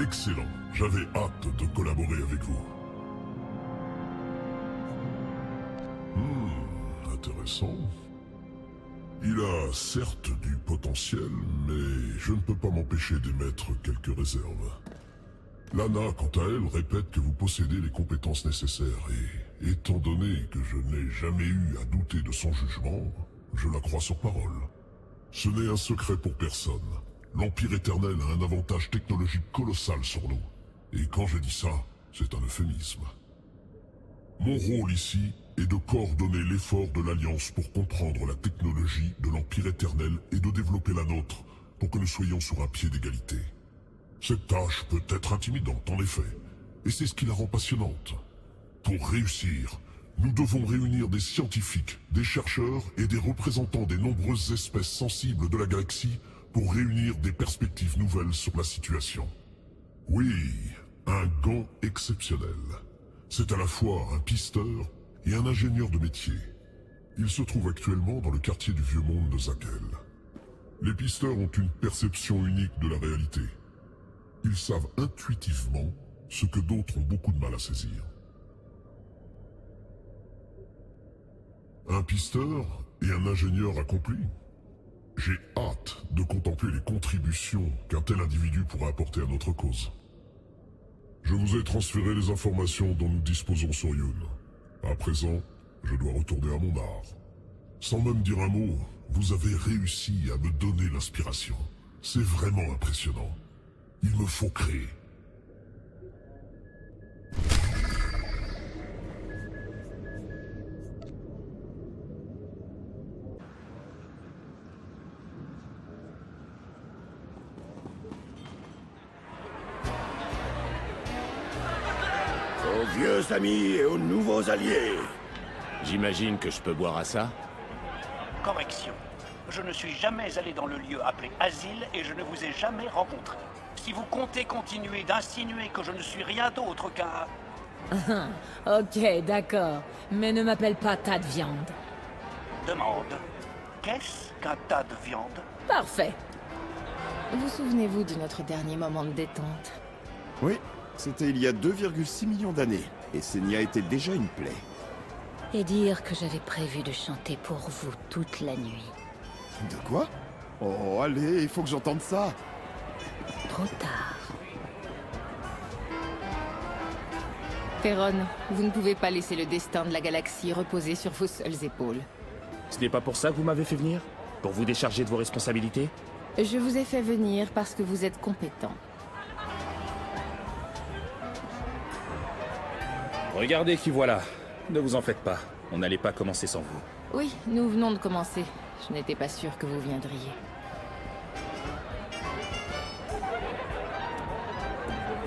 S10: Excellent. J'avais hâte de collaborer avec vous. Intéressant. Il a certes du potentiel, mais je ne peux pas m'empêcher d'émettre quelques réserves. Lana, quant à elle, répète que vous possédez les compétences nécessaires et, étant donné que je n'ai jamais eu à douter de son jugement, je la crois sur parole. Ce n'est un secret pour personne. L'Empire éternel a un avantage technologique colossal sur nous. Et quand je dis ça, c'est un euphémisme. Mon rôle ici est de coordonner l'effort de l'Alliance pour comprendre la technologie de l'Empire éternel et de développer la nôtre pour que nous soyons sur un pied d'égalité. Cette tâche peut être intimidante, en effet, et c'est ce qui la rend passionnante. Pour réussir, nous devons réunir des scientifiques, des chercheurs et des représentants des nombreuses espèces sensibles de la galaxie pour réunir des perspectives nouvelles sur la situation. Oui, un gant exceptionnel. C'est à la fois un pisteur et un ingénieur de métier. Ils se trouvent actuellement dans le quartier du Vieux Monde de Zakel. Les pisteurs ont une perception unique de la réalité. Ils savent intuitivement ce que d'autres ont beaucoup de mal à saisir. Un pisteur et un ingénieur accomplis. J'ai hâte de contempler les contributions qu'un tel individu pourra apporter à notre cause. Je vous ai transféré les informations dont nous disposons sur Yun. À présent, je dois retourner à mon art. Sans même dire un mot, vous avez réussi à me donner l'inspiration. C'est vraiment impressionnant. Il me faut créer.
S3: Aux vieux amis et aux nouveaux alliés.
S1: J'imagine que je peux boire à ça?
S15: Correction. Je ne suis jamais allé dans le lieu appelé Asile et je ne vous ai jamais rencontré. Si vous comptez continuer d'insinuer que je ne suis rien d'autre qu'un...
S9: Ok, d'accord. Mais ne m'appelle pas tas de viande.
S15: Demande. Qu'est-ce qu'un tas de viande?
S9: Parfait.
S16: Vous souvenez-vous de notre dernier moment de détente?
S12: Oui, c'était il y a 2,6 millions d'années, et Senya était déjà une plaie.
S14: Et dire que j'avais prévu de chanter pour vous toute la nuit.
S12: De quoi? Oh, allez, il faut que j'entende ça.
S14: Trop tard.
S16: Theron, vous ne pouvez pas laisser le destin de la galaxie reposer sur vos seules épaules.
S17: Ce n'est pas pour ça que vous m'avez fait venir? Pour vous décharger de vos responsabilités?
S16: Je vous ai fait venir parce que vous êtes compétent.
S17: Regardez qui voilà. Ne vous en faites pas. On n'allait pas commencer sans vous.
S16: Oui, nous venons de commencer. Je n'étais pas sûr que vous viendriez.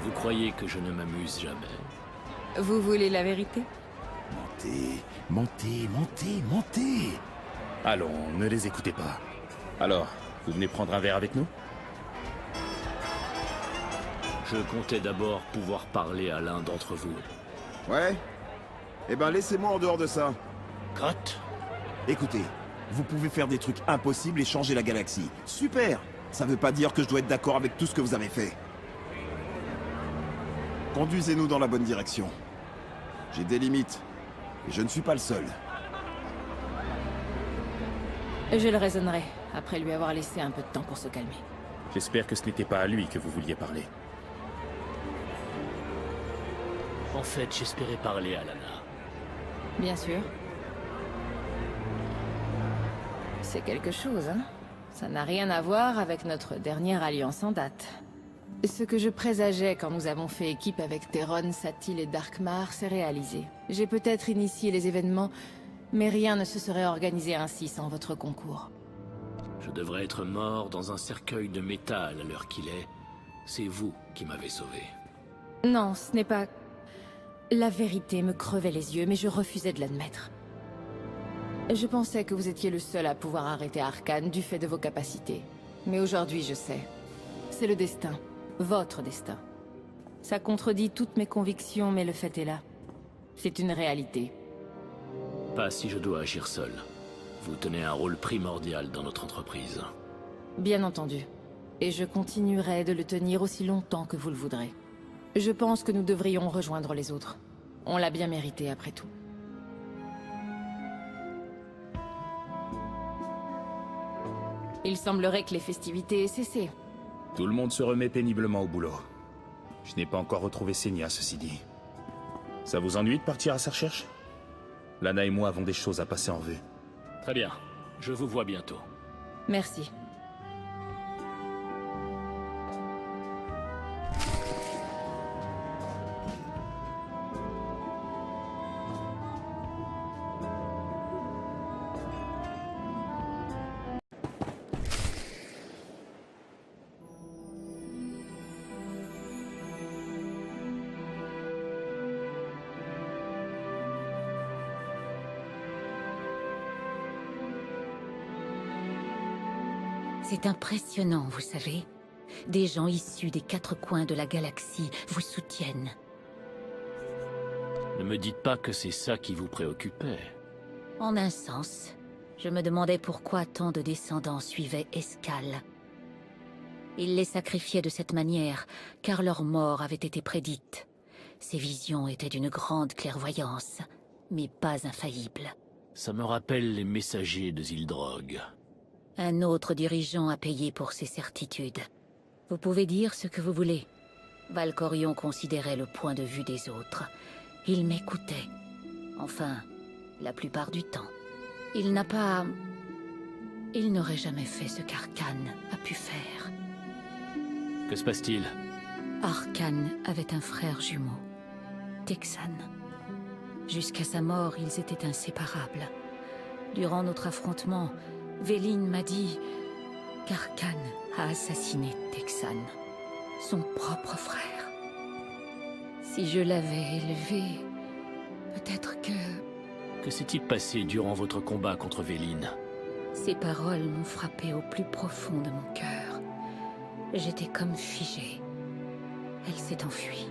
S1: Vous croyez que je ne m'amuse jamais?
S16: Vous voulez la vérité?
S12: Montez, montez, montez, montez.
S17: Allons, ne les écoutez pas. Alors, vous venez prendre un verre avec nous?
S1: Je comptais d'abord pouvoir parler à l'un d'entre vous.
S12: Ouais? Eh ben laissez-moi en dehors de ça.
S1: Crotte.
S12: Écoutez, vous pouvez faire des trucs impossibles et changer la galaxie. Super! Ça veut pas dire que je dois être d'accord avec tout ce que vous avez fait. Conduisez-nous dans la bonne direction. J'ai des limites, et je ne suis pas le seul.
S16: Je le raisonnerai, après lui avoir laissé un peu de temps pour se calmer.
S17: J'espère que ce n'était pas à lui que vous vouliez parler.
S1: En fait, j'espérais parler à Lana.
S16: Bien sûr. C'est quelque chose, hein? Ça n'a rien à voir avec notre dernière alliance en date. Ce que je présageais quand nous avons fait équipe avec Theron, Satil et Darkmar s'est réalisé. J'ai peut-être initié les événements, mais rien ne se serait organisé ainsi sans votre concours.
S1: Je devrais être mort dans un cercueil de métal à l'heure qu'il est. C'est vous qui m'avez sauvé.
S16: Non, ce n'est pas... La vérité me crevait les yeux, mais je refusais de l'admettre. Je pensais que vous étiez le seul à pouvoir arrêter Arcane du fait de vos capacités. Mais aujourd'hui, je sais. C'est le destin. Votre destin. Ça contredit toutes mes convictions, mais le fait est là. C'est une réalité.
S1: Pas si je dois agir seul. Vous tenez un rôle primordial dans notre entreprise.
S16: Bien entendu. Et je continuerai de le tenir aussi longtemps que vous le voudrez. Je pense que nous devrions rejoindre les autres. On l'a bien mérité après tout. Il semblerait que les festivités aient cessé.
S17: Tout le monde se remet péniblement au boulot. Je n'ai pas encore retrouvé Senya, ceci dit. Ça vous ennuie de partir à sa recherche? Lana et moi avons des choses à passer en revue.
S1: Très bien. Je vous vois bientôt.
S16: Merci.
S14: C'est impressionnant, vous savez. Des gens issus des quatre coins de la galaxie vous soutiennent.
S1: Ne me dites pas que c'est ça qui vous préoccupait.
S14: En un sens, je me demandais pourquoi tant de descendants suivaient Escale. Ils les sacrifiaient de cette manière, car leur mort avait été prédite. Ces visions étaient d'une grande clairvoyance, mais pas infaillibles.
S1: Ça me rappelle les messagers de Zildrog.
S14: Un autre dirigeant a payé pour ses certitudes. Vous pouvez dire ce que vous voulez. Valkorion considérait le point de vue des autres. Il m'écoutait. Enfin, la plupart du temps. Il n'aurait jamais fait ce qu'Arcane a pu faire.
S1: Que se passe-t-il?
S14: Arcane avait un frère jumeau, Texan. Jusqu'à sa mort, ils étaient inséparables. Durant notre affrontement, Véline m'a dit qu'Arcane a assassiné Texan, son propre frère. Si je l'avais élevé, peut-être que...
S1: Que s'est-il passé durant votre combat contre Véline?
S14: Ces paroles m'ont frappé au plus profond de mon cœur. J'étais comme figée. Elle s'est enfuie.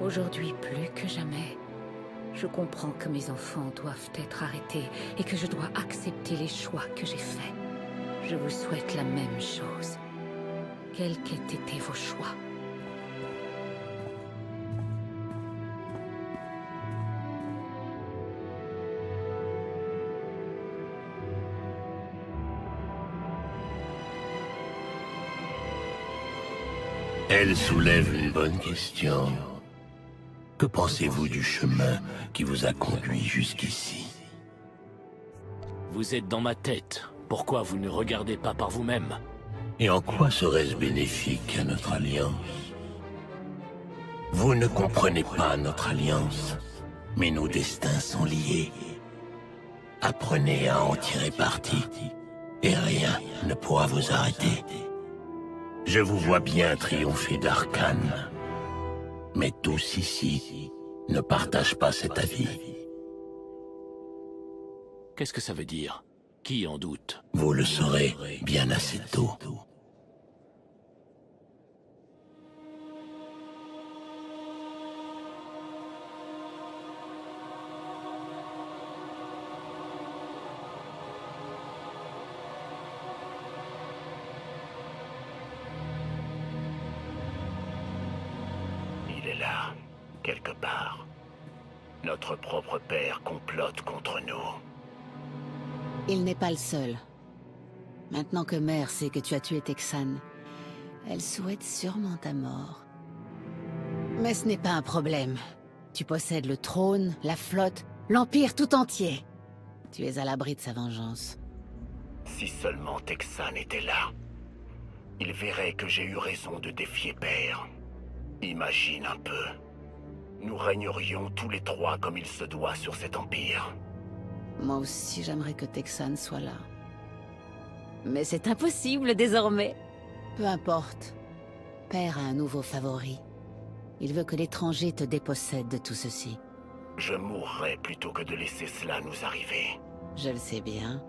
S14: Aujourd'hui, plus que jamais, je comprends que mes enfants doivent être arrêtés et que je dois accepter les choix que j'ai faits. Je vous souhaite la même chose. Quels qu'aient été vos choix.
S3: Elle soulève une bonne question. Que pensez-vous du chemin qui vous a conduit jusqu'ici?
S1: Vous êtes dans ma tête. Pourquoi vous ne regardez pas par vous-même?
S3: Et en quoi serait-ce bénéfique à notre alliance? Vous ne comprenez pas notre alliance, mais nos destins sont liés. Apprenez à en tirer parti, et rien ne pourra vous arrêter. Je vous vois bien triompher d'Arcane, mais tous ici ne partagent pas cet avis.
S1: Qu'est-ce que ça veut dire? Qui en doute?
S3: Vous le saurez bien assez tôt.
S2: Il est là, quelque part. Notre propre père complote contre nous.
S7: Il n'est pas le seul. Maintenant que Mère sait que tu as tué Texan, elle souhaite sûrement ta mort. Mais ce n'est pas un problème. Tu possèdes le trône, la flotte, l'Empire tout entier. Tu es à l'abri de sa vengeance.
S2: Si seulement Texan était là, il verrait que j'ai eu raison de défier Père. Imagine un peu. Nous régnerions tous les trois comme il se doit sur cet empire.
S7: Moi aussi, j'aimerais que Texan soit là. Mais c'est impossible désormais. Peu importe. Père a un nouveau favori. Il veut que l'étranger te dépossède de tout ceci.
S2: Je mourrais plutôt que de laisser cela nous arriver.
S7: Je le sais bien.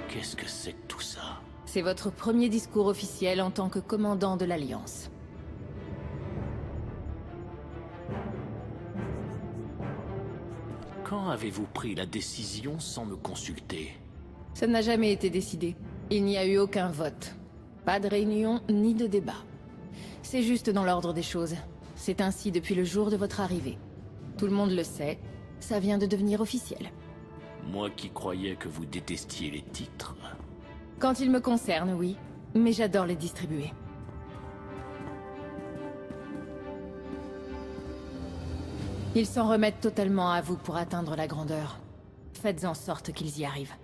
S1: Qu'est-ce que c'est que tout ça?
S16: C'est votre premier discours officiel en tant que commandant de l'Alliance.
S1: Quand avez-vous pris la décision sans me consulter?
S16: Ça n'a jamais été décidé. Il n'y a eu aucun vote. Pas de réunion ni de débat. C'est juste dans l'ordre des choses. C'est ainsi depuis le jour de votre arrivée. Tout le monde le sait, ça vient de devenir officiel.
S1: Moi qui croyais que vous détestiez les titres.
S16: Quand il me concerne, oui. Mais j'adore les distribuer. Ils s'en remettent totalement à vous pour atteindre la grandeur. Faites en sorte qu'ils y arrivent.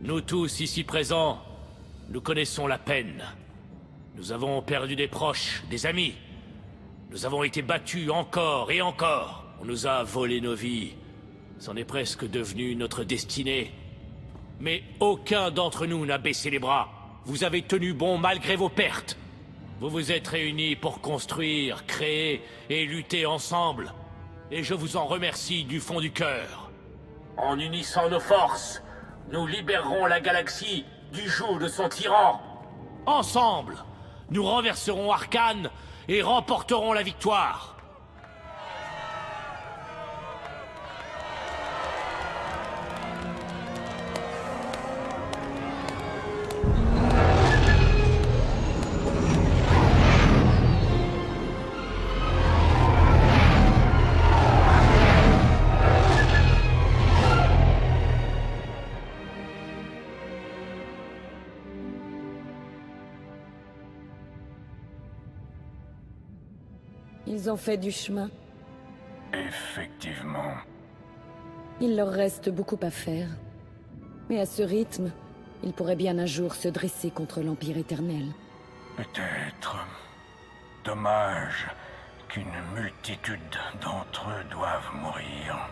S1: Nous tous ici présents, nous connaissons la peine. Nous avons perdu des proches, des amis. Nous avons été battus encore et encore. On nous a volé nos vies. C'en est presque devenu notre destinée. Mais aucun d'entre nous n'a baissé les bras. Vous avez tenu bon malgré vos pertes. Vous vous êtes réunis pour construire, créer et lutter ensemble. Et je vous en remercie du fond du cœur. En unissant nos forces, nous libérerons la galaxie du joug de son tyran. Ensemble, nous renverserons Arcane et remporterons la victoire.
S19: Ils ont fait du chemin.
S2: Effectivement.
S19: Il leur reste beaucoup à faire. Mais à ce rythme, ils pourraient bien un jour se dresser contre l'Empire éternel.
S2: Peut-être. Dommage qu'une multitude d'entre eux doivent mourir.